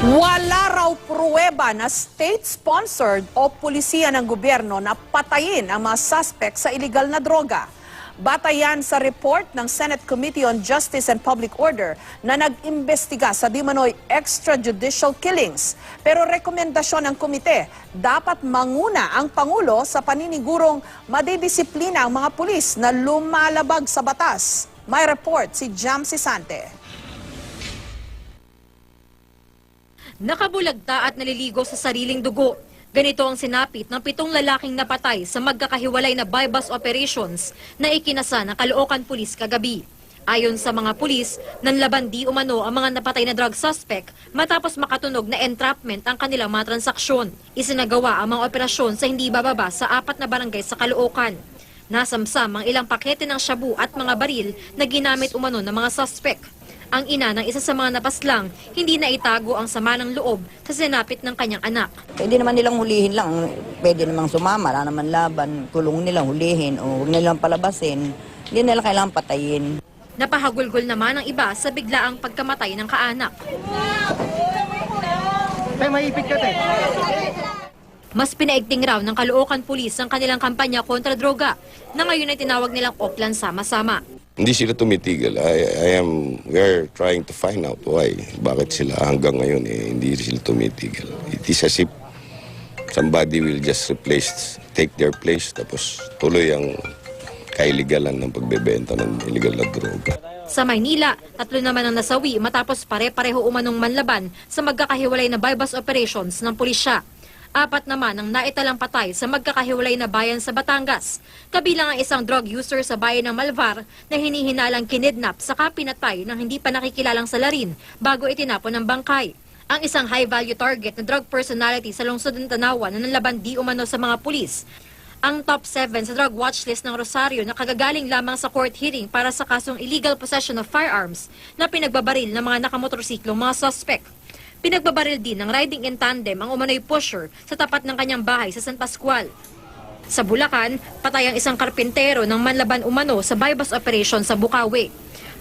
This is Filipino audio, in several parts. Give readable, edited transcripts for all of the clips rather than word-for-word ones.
Wala raw pruweba na state-sponsored o pulisiya ng gobyerno na patayin ang mga suspect sa iligal na droga. Batayan sa report ng Senate Committee on Justice and Public Order na nag-imbestiga sa di manoy extrajudicial killings. Pero rekomendasyon ng komite, dapat manguna ang Pangulo sa paninigurong madidisiplina ang mga pulis na lumalabag sa batas. May report si Jamsi Sante. Nakabulagta at naliligo sa sariling dugo. Ganito ang sinapit ng 7 lalaking napatay sa magkakahiwalay na bypass operations na ikinasa ng Caloocan Police kagabi. Ayon sa mga pulis, nanlaban di umano ang mga napatay na drug suspect matapos makatunog na entrapment ang kanilang mga transaksyon. Isinagawa ang mga operasyon sa hindi bababa sa 4 na barangay sa Caloocan. Nasamsam ang ilang pakete ng shabu at mga baril na ginamit umano ng mga suspect. Ang ina ng isa sa mga napaslang, hindi na itago ang sama ng loob sa sinapit ng kanyang anak. Pwede naman nilang hulihin lang, pwede namang sumama, wala naman laban, kulong nilang hulihin o huwag nilang palabasin, hindi nila kailangan patayin. Napahagulgol naman ang iba sa biglaang pagkamatay ng kaanak. Mas pinaigting raw ng Caloocan Police ang kanilang kampanya kontra droga na ngayon ay tinawag nilang Oplan Sama-Sama. Hindi sila tumitigil. We are trying to find out why. Bakit sila hanggang ngayon hindi sila tumitigil. It is as if somebody will just take their place, tapos tuloy ang kailigalan ng pagbebenta ng illegal na droga. Sa Maynila, 3 naman ang nasawi matapos pare-pareho umanong manlaban sa magkakahiwalay na bypass operations ng pulisya. 4 naman ang naitalang patay sa magkakahiwalay na bayan sa Batangas. Kabilang ang isang drug user sa bayan ng Malvar na hinihinalang kinidnap saka pinatay ng hindi pa nakikilalang salarin bago itinapon ng bangkay. Ang isang high-value target na drug personality sa lungsod ng Tanawan na nanlaban di umano sa mga pulis. Ang top 7 sa drug watchlist ng Rosario na kagagaling lamang sa court hearing para sa kasong illegal possession of firearms na pinagbabaril ng mga nakamotorsiklong mga suspect. Pinagbabaril din ng riding in tandem ang umano'y pusher sa tapat ng kanyang bahay sa San Pascual. Sa Bulacan, patay ang isang karpintero ng manlaban umano sa bypass operation sa Bukawi.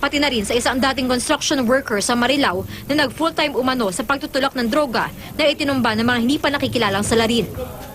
Pati na rin sa isang dating construction worker sa Marilao na nag-full-time umano sa pagtutulak ng droga na itinumba ng mga hindi pa nakikilalang salarin.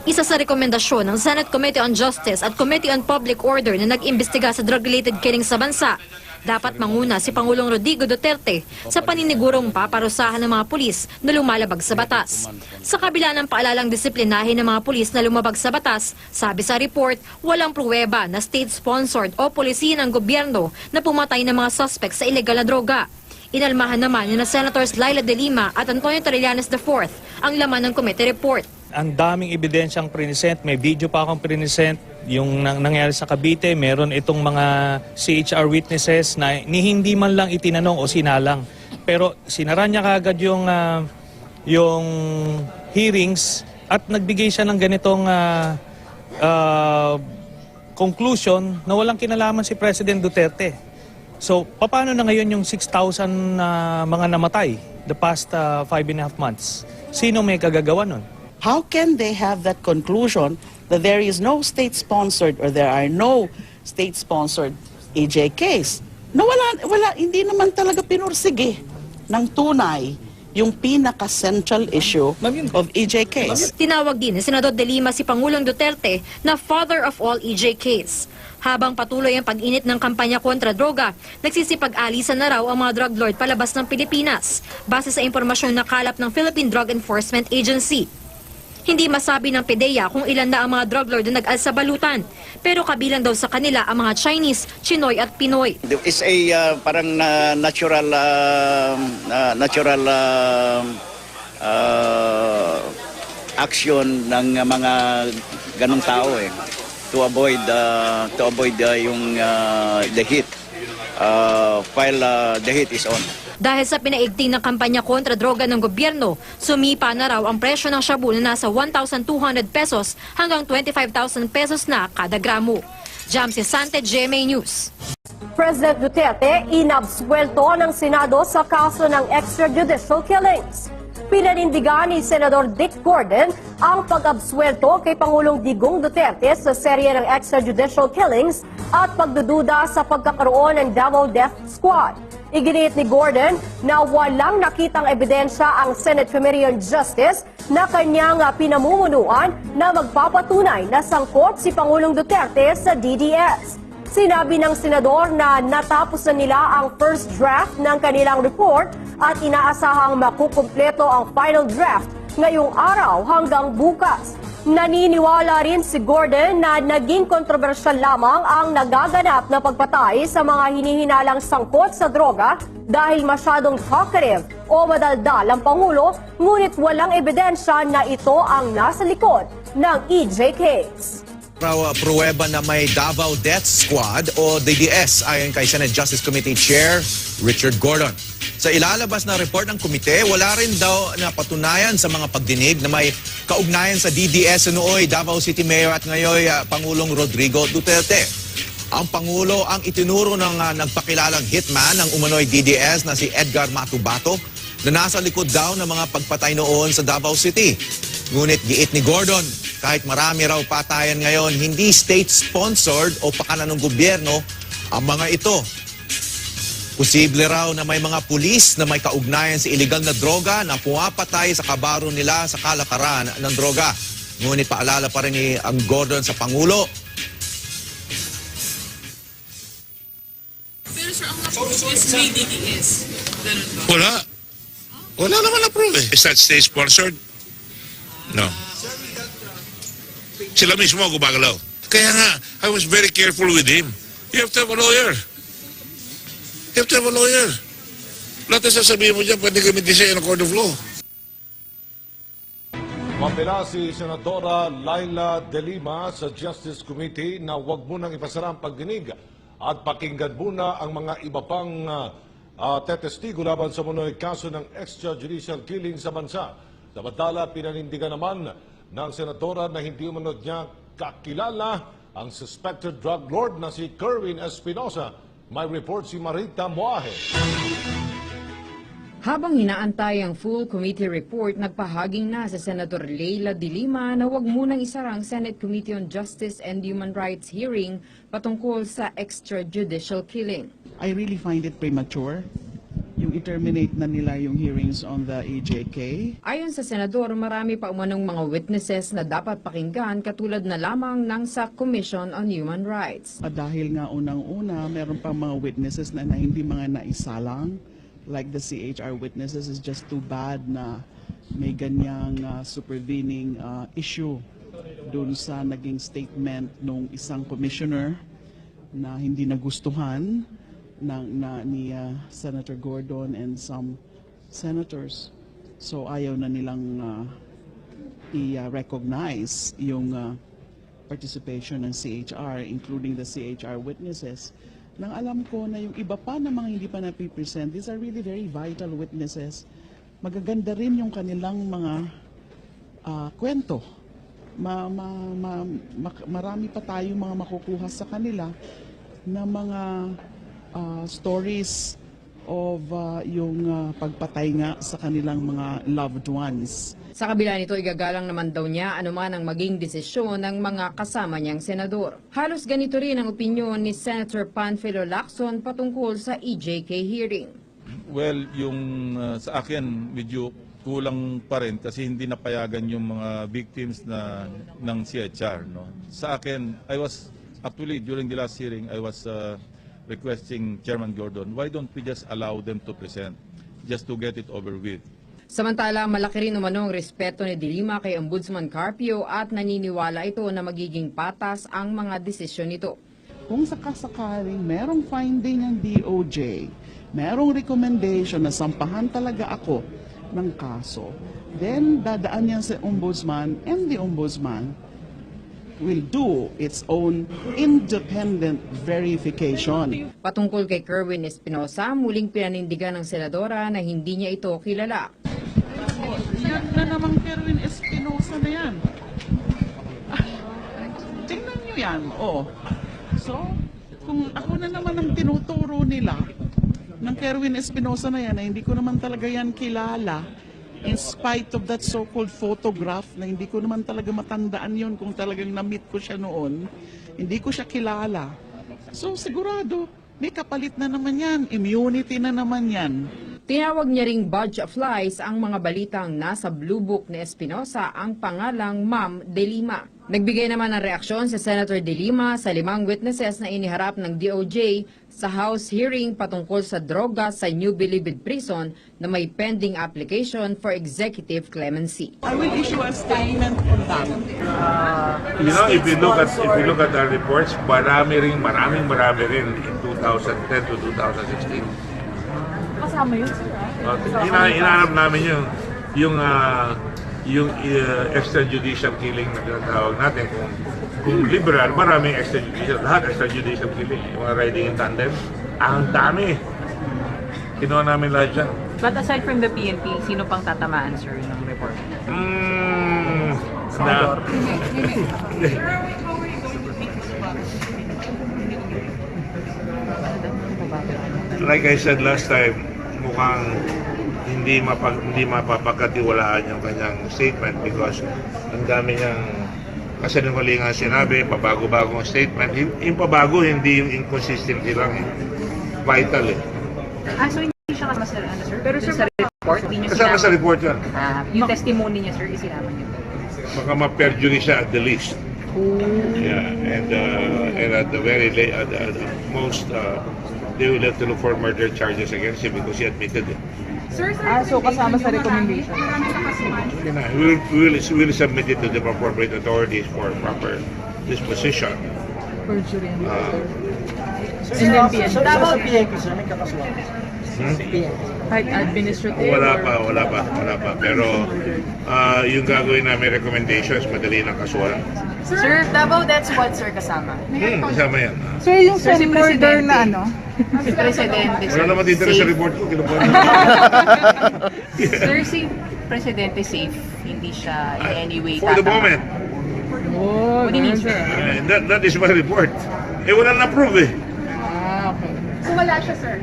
Isa sa rekomendasyon ng Senate Committee on Justice at Committee on Public Order na nag-imbestiga sa drug-related killings sa bansa, dapat manguna si Pangulong Rodrigo Duterte sa paninigurong paparusahan ng mga pulis na lumalabag sa batas. Sa kabila ng paalalang disiplinahin ng mga pulis na lumabag sa batas, sabi sa report, walang pruweba na state-sponsored o pulisiya ng gobyerno na pumatay ng mga suspect sa illegal na droga. Inalmahan naman ni na Senators Laila De Lima at Antonio Trillanes IV ang laman ng committee report. Ang daming ebidensyang prinisent, may video pa akong prinisent, yung nangyari sa Cavite, meron itong mga CHR witnesses na hindi man lang itinanong o sinalang. Pero sinara niya kagad yung hearings at nagbigay siya ng ganitong conclusion na walang kinalaman si President Duterte. So, paano na ngayon yung 6,000 mga namatay the past 5.5 months? Sino may kagagawa nun? How can they have that conclusion that there is no state-sponsored or there are no state-sponsored EJKs? No, wala, hindi naman talaga pinursige ng tunay yung pinaka-central issue of EJKs. Tinawag din ni Senador De Lima si Pangulong Duterte na father of all EJKs. Habang patuloy ang pag-init ng kampanya kontra droga, nagsisipag-alisan na raw ang mga drug lord palabas ng Pilipinas, base sa impormasyon na kalap ng Philippine Drug Enforcement Agency. Hindi masabi ng PDEA kung ilan na ang mga drug lord na nag-al sa balutan, pero kabilang daw sa kanila ang mga Chinese, Chinoy at Pinoy. It's a parang natural action ng mga ganong tao to avoid yung the heat while the heat is on. Dahil sa pinaigting ng kampanya kontra droga ng gobyerno, sumipa na raw ang presyo ng shabu na nasa 1,200 pesos hanggang 25,000 pesos na kada gramo. Jamsi Sante, GMA News. President Duterte inabsuelto ng Senado sa kaso ng extrajudicial killings. Pinanindigan ni Senador Dick Gordon ang pag-absuelto kay Pangulong Digong Duterte sa serye ng extrajudicial killings at pagdududa sa pagkakaroon ng Davao Death Squad. Iginiit ni Gordon na walang nakitang ebidensya ang Senate Committee on Justice na kanyang pinamumunuan na magpapatunay na sangkot si Pangulong Duterte sa DDS. Sinabi ng senador na natapos na nila ang first draft ng kanilang report at inaasahang makukumpleto ang final draft ngayong araw hanggang bukas. Naniniwala rin si Gordon na naging kontrobersyal lamang ang nagaganap na pagpatay sa mga hinihinalang sangkot sa droga dahil masyadong talkative o madaldal ang Pangulo, ngunit walang ebidensya na ito ang nasa likod ng EJ case. Pruweba na may Davao Death Squad o DDS ayon kay Senate Justice Committee Chair Richard Gordon. Sa ilalabas na report ng komite, wala rin daw napatunayan sa mga pagdinig na may kaugnayan sa DDS nooy Davao City Mayor at ngayon Pangulong Rodrigo Duterte. Ang Pangulo ang itinuro ng nagpakilalang hitman ng umano'y DDS na si Edgar Matubato na nasa likod daw ng mga pagpatay noon sa Davao City. Ngunit giit ni Gordon, kahit marami raw patayan ngayon, hindi state-sponsored o pakanan ng gobyerno ang mga ito. Posible raw na may mga pulis na may kaugnayan sa iligal na droga na pumapatay sa kabaro nila sa kalakaran ng droga. Ngunit paalala pa rin ni ang Gordon sa Pangulo. Pero sir, ang na-approve is may DDS. Ganun ba? Wala. Wala naman na-approve eh. Is that state-sponsored? No. Sila mismo gumagalaw. Kaya nga, I was very careful with him. You have to have a lawyer. You have to have a lawyer. Lahat na sasabihin mo dyan, pwede gamitin siya in a court of law. Mapila si Senadora Laila De Lima sa Justice Committee na huwag munang ipasara ang pagdinig at pakinggan muna ang mga iba pang tetestigo laban sa munoy kaso ng extrajudicial killing sa bansa. Samantala, pinanindigan naman ng senadora na hindi umunod niya kakilala ang suspected drug lord na si Kerwin Espinosa. May report si Marita Moahe. Habang inaantay ang full committee report, nagpahaging na sa Senator Leila De Lima na huwag munang isara ang Senate Committee on Justice and Human Rights hearing patungkol sa extrajudicial killing. I really find it premature yung i-terminate na nila yung hearings on the EJK. Ayon sa senador, marami pa umanong mga witnesses na dapat pakinggan katulad na lamang ng sa Commission on Human Rights. Dahil nga unang-una, meron pa mga witnesses na hindi mga naisalang. Like the CHR witnesses, is just too bad na may ganyang supervening issue dun sa naging statement nung isang commissioner na hindi nagustuhan ni Senator Gordon and some senators. So ayaw na nilang i-recognize yung participation ng CHR, including the CHR witnesses. Nang alam ko na yung iba pa na mga hindi pa napipresent, these are really very vital witnesses. Magaganda rin yung kanilang mga kwento. Marami pa tayong mga makukuha sa kanila na mga stories of yung pagpatay nga sa kanilang mga loved ones. Sa kabila nito, igagalang naman daw niya anuman ang maging desisyon ng mga kasama niyang senador. Halos ganito rin ang opinyon ni Senator Panfilo Lacson patungkol sa EJK hearing. Well, yung sa akin medyo kulang pa rin kasi hindi napayagan yung mga victims ng CHR. No? Sa akin, actually during the last hearing, I was requesting Chairman Gordon, why don't we just allow them to present just to get it over with? Samantala, malaki rin umanong respeto ni De Lima kay Ombudsman Carpio at naniniwala ito na magiging patas ang mga desisyon nito. Kung sakasakaling merong finding ng DOJ, merong recommendation na sampahan talaga ako ng kaso, then dadaan yan sa Ombudsman and the Ombudsman will do its own independent verification. Patungkol kay Kerwin Espinosa, muling pinanindigan ng senadora na hindi niya ito kilala. Yan na namang Kerwin Espinosa na yan. Tingnan nyo yan, oh. So, kung ako na naman ang tinuturo nila ng Kerwin Espinosa na yan, na hindi ko naman talaga yan kilala, in spite of that so-called photograph na hindi ko naman talaga matandaan yon kung talagang na-meet ko siya noon, hindi ko siya kilala. So sigurado, May kapalit na naman yan. Immunity na naman yan. Tinawag niya ring budge of flies ang mga balitang nasa Blue Book ni Espinosa ang pangalang Ma'am De Lima. Nagbigay naman ng reaksyon si Senator De Lima sa 5 witnesses na iniharap ng DOJ sa House hearing patungkol sa droga sa New Bilibid Prison na may pending application for executive clemency. I will issue a statement on that. You know, if you look at our reports, maraming rin in 2010 to 2016. Kasama yun, sir. Hinahanap namin yung extrajudicial killing na tinatawag natin. Kung liberal, maraming extrajudicial, lahat extrajudicial killing. Yung mga riding in tandem, ang dami. Kinuha namin lahat dyan. But aside from the PNP, sino pang tatamaan, sir, ng report? Like I said last time, mukhang hindi mapapagkatiwalaan yung kanyang statement because ang dami niyang kasinungalingan sinabi, pabago-bagong statement. Yung pabago, hindi yung inconsistency lang. Vital eh. So hindi siya kasama sa, sir? Pero sir, sa report, hindi niya Kasama sa report yan. yung testimony niya, sir, isinama niya. Baka ma-perjury siya at the least. Yeah, and at the very late, at the most, they will have to look for murder charges against him because he admitted it. Sir, so kasama sa recommendation? Okay na, we will submit it to the appropriate authorities for proper disposition. Perjury. And then PNP. Sa PNP, sir, may kakasuhan. Like administrative? Wala pa. Pero yung gagawin namin recommendations, madali ng kasuhan. Sir, Davao, that's what, sir, kasama? Kasama yan. Sir, yung Sir, si murder na ano? Si Presidente, Wala naman titira sa report ko, kinukuha na. Sir, si Presidente safe, hindi siya in any way For the tatama. moment. What do you mean, sir? That is my report. Wala na-approve eh. Okay. So wala siya, sir?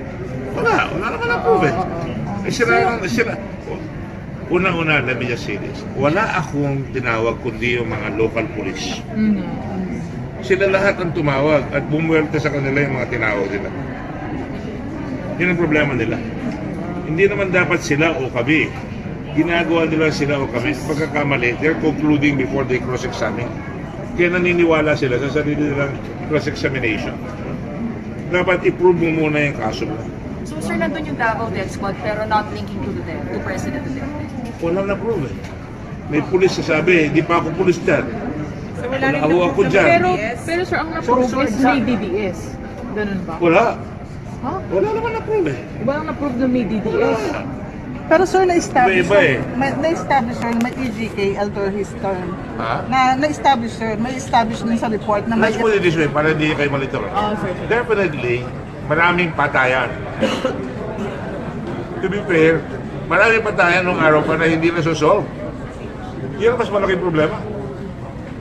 Wala naman na-approve eh. Unang-una, let me just say this. Wala akong tinawag kundi yung mga local police. Sila lahat ang tumawag at bumuwelta sa kanila yung mga tinawag nila. Yun ang problema nila. Hindi naman dapat sila o kami. Ginagawa nila sila o kami. Pagkakamali, they're concluding before they cross-examine. Kaya naniniwala sila sa sarili nilang cross-examination. Dapat i-prove mo muna yung kaso mo. So, sir, nandun yung Davao Death Squad pero not linking to President Duterte? Walang na-prove eh. May pulis sasabi, hindi pa ako pulis dyan. So, Ako dyan. Pero sir, ang na-prove is may DDS. Ganun ba? Wala. Wala naman na-prove eh. Walang na-prove na may DDS. Pero sir, na-establish Iba eh. na-establish sir na may EJK alter his term. Ha? Na-establish sir, may establish din sa report na may... Let's put it this way, para hindi kayo malito. Definitely, maraming patayan. To be fair, maraming patayan nung araw pa na hindi nasosolve. Yan ang mas malaking problema.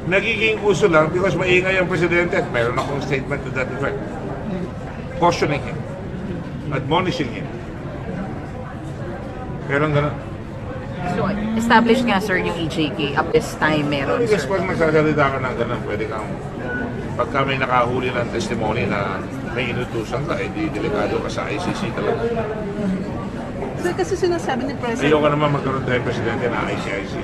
Nagiging uso lang because maingay ang presidente at mayroon akong statement to that effect. Cautioning him. Admonishing him. Meron ganun. So, established nga, sir, yung EJK at this time meron, Because sir. pag magsasalita ka ng ganun, pwede kang pagka may nakahuli ng testimony na may inutusan ka, edi delikado ka sa ICC talaga. Sir, kasi sinasabi ni President... Ayoko naman magkaroon tayo presidente na ICC.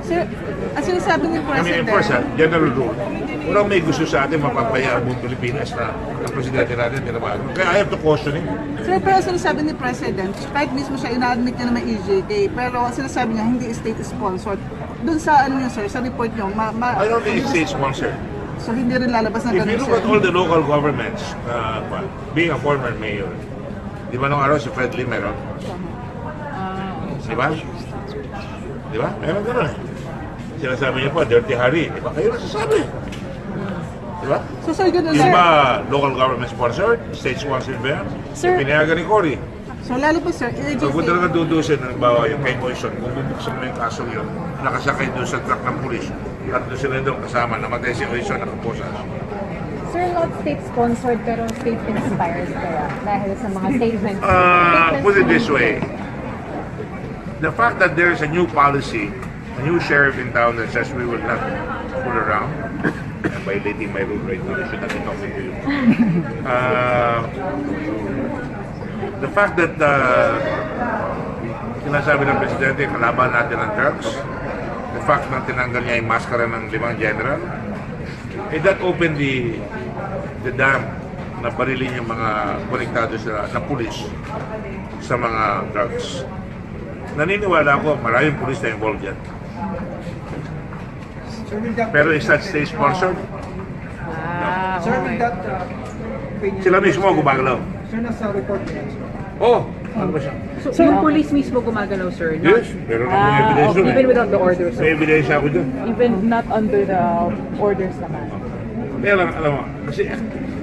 Sir, ang sinasabi ni I mean, President... of course, general rule. Walang may gusto sa atin mapapaya ang buong Pilipinas na ang presidente natin tinabago. Kaya I have to caution him. Sir, pero ang sinasabi ni President, kahit mismo siya ina-admit niya na may EJK, pero ang sinasabi niya hindi state-sponsored. Doon sa ano niyo, sir, sa report niyo, I don't think it's state-sponsored. So hindi rin lalabas na If ganun, you look sir. at all the local governments, being a former mayor, di ba nung araw si Fred Lim meron? Di ba? Di ba? Meron ganun eh. Sinasabi niya po, Dirty Harry. Di ba? Kayo nasasabi. Di ba? So sir, ganun, Yung sir. ba local government sponsored? State sponsored ba yan? Sir. Pinayagan ni Cory. So lalo pa, sir, Pag kung EJK... talaga dudusin, halimbawa yung kay Moison, kung bubuksan mo yung kaso yun, nakasakay doon sa truck ng pulis, tatlo sila doon kasama, namatay si Moison, nakaposa. Sir, not state-sponsored pero state-inspired kaya dahil sa mga statements. Put it this way, the fact that there is a new policy, a new sheriff in town that says we will not fool around, violating my rule right now. I should not be talking to you. The fact that sinasabi ng Presidente, kalaban natin ang drugs, the fact na tinanggal niya yung maskara ng 5 general, that opened the dam na barilin yung mga konektado na pulis sa mga drugs. Naniniwala ako, maraming pulis na involved yan. Pero is that state-sponsored? Sir, with that, Sila mismo gumagalaw. sir, nasa report niya. Oh, ano ba siya? So, yung police mismo gumagalaw, sir? Yes, meron akong evidence doon. Even without the orders? May evidence ako doon. Even not under the orders naman? Kaya lang, alam mo, kasi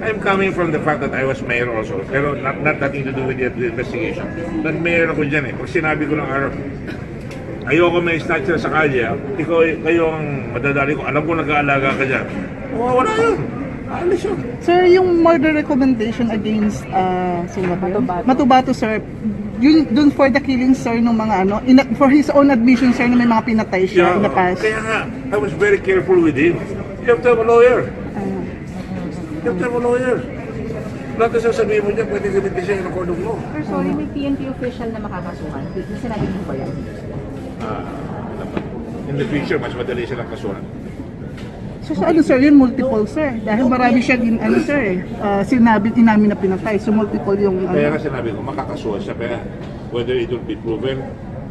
I'm coming from the fact that I was mayor also, pero not nothing to do with the investigation. Nag-mayor ako dyan eh. Pag sinabi ko ng araw, ayoko may snatcher sa kalye, kayo ang madadali ko, alam ko nag-aalaga ka dyan. Wala yun. Alis yun. Sir, yung murder recommendation against Matubato, sir, yun dun for the killing, sir, ng mga for his own admission, sir, na may mga pinatay siya in the past. Kaya nga, I was very careful with him. You have to have a lawyer. You have to have a lawyer. Lahat na sasabihin mo dyan, pwede gamitin siya yung court of law. Sir, sorry, may PNP official na makakasuhan. Sinabi mo ba yan? In the future, mas madali silang kasuhan. So, sir, yun multiple, sir. Dahil marami siya sir, inamin na pinatay. So, multiple yung, Kaya nga sinabi ko, makakasuhan siya. Kaya whether it will be proven,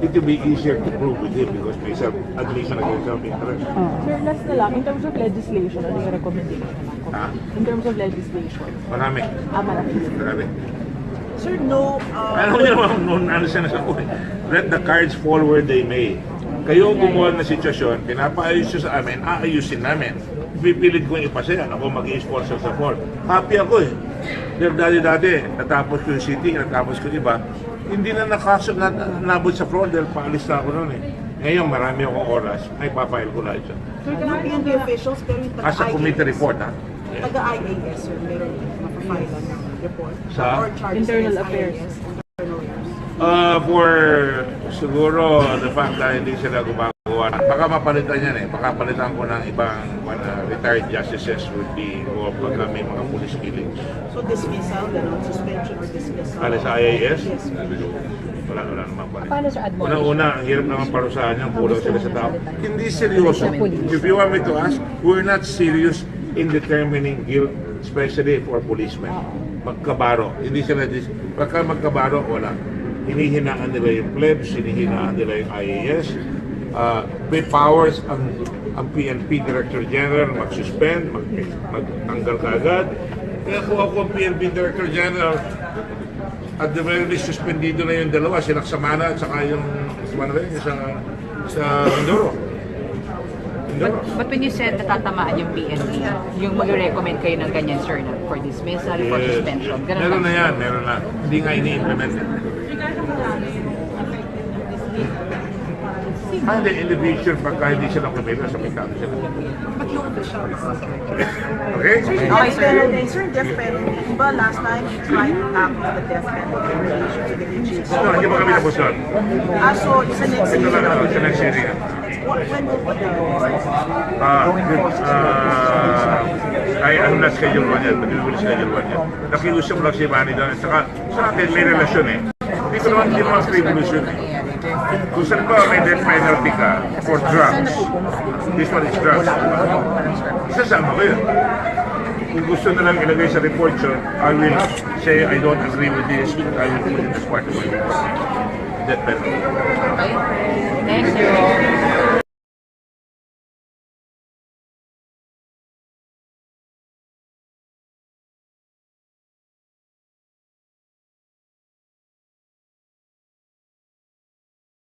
it will be easier to prove with him because may self-admission against self-interest. Sir, last na lang, in terms of legislation, ano yung recommendation naman? In terms of legislation? Marami. Marami. Sir, no, Ano niya naman, ano siya na ako eh. Let the cards fall where they may. Kayo gumawa na sitwasyon, pinapaayos siya sa amin, aayusin namin. Pipilit kong ipasaya, ako mag-i-sponsor sa Ford. Happy ako eh. Dati, natapos ko yung city, natapos ko iba. Hindi na nabot sa fraud dahil paalis na ako noon eh. Ngayon, marami akong oras, ay papayal ko lahat siya. sir, the PNP officials, pero yung As a committee report, ha? taga-IAS, sir, meron mapapailan ng report. Sa? Or charges Internal against affairs. IAS, internal affairs. For siguro the fact na hindi sila gumagawa, baka mapalitan yan eh. Baka palitan ko ng ibang retired justices would be o pagka may mga police killings. So dismissal, gano'n, suspension or dismissal? Alis sa IAS? Yes, sir. Wala naman pala. Paano, sir, admonish? Una-una, ang hirap naman parusahan niya, kulang sila sa tao. Hindi seryoso. If you want me to ask, we're not serious in determining guilt, especially for policemen. Magkabaro. Hindi sila, pagka magkabaro, wala. Hinihinaan nila yung plebs, hinihinaan nila yung IAS. May powers ang PNP Director General mag-suspend, magtanggal kaagad. Kaya kung ako ang PNP Director General, at the very least, suspendido na yung dalawa, si Laksamana at saka yung sa Mindoro. But when you said natatamaan yung PNP, yung mag-recommend kayo ng ganyan, sir, na for dismissal, for suspension, ganun Meron lang. na yan, meron na. Hindi nga ini-implement. Hindi, in the future, pagka hindi sila kumila, sa pagkano sila. But yung officials. Okay? Okay, sir. Sir, death penalty. Diba last time you tried to tackle the death penalty in relation to the AGs? No, hindi pa kami tapos doon. So, sa next Ito year, lang, sa next hearing. when will be the Ano na schedule 1 yan, but we will schedule 1 yan. Nakiusap lang si Manny doon. Saka sa atin may relasyon eh. Hindi naman frivolous yun eh. Kung saan ba may death penalty ka for drugs, this one is drugs. Isasama ko yun. Kung gusto na lang ilagay sa report yun, I will say I don't agree with this, but I will put it as part of my report. Death penalty.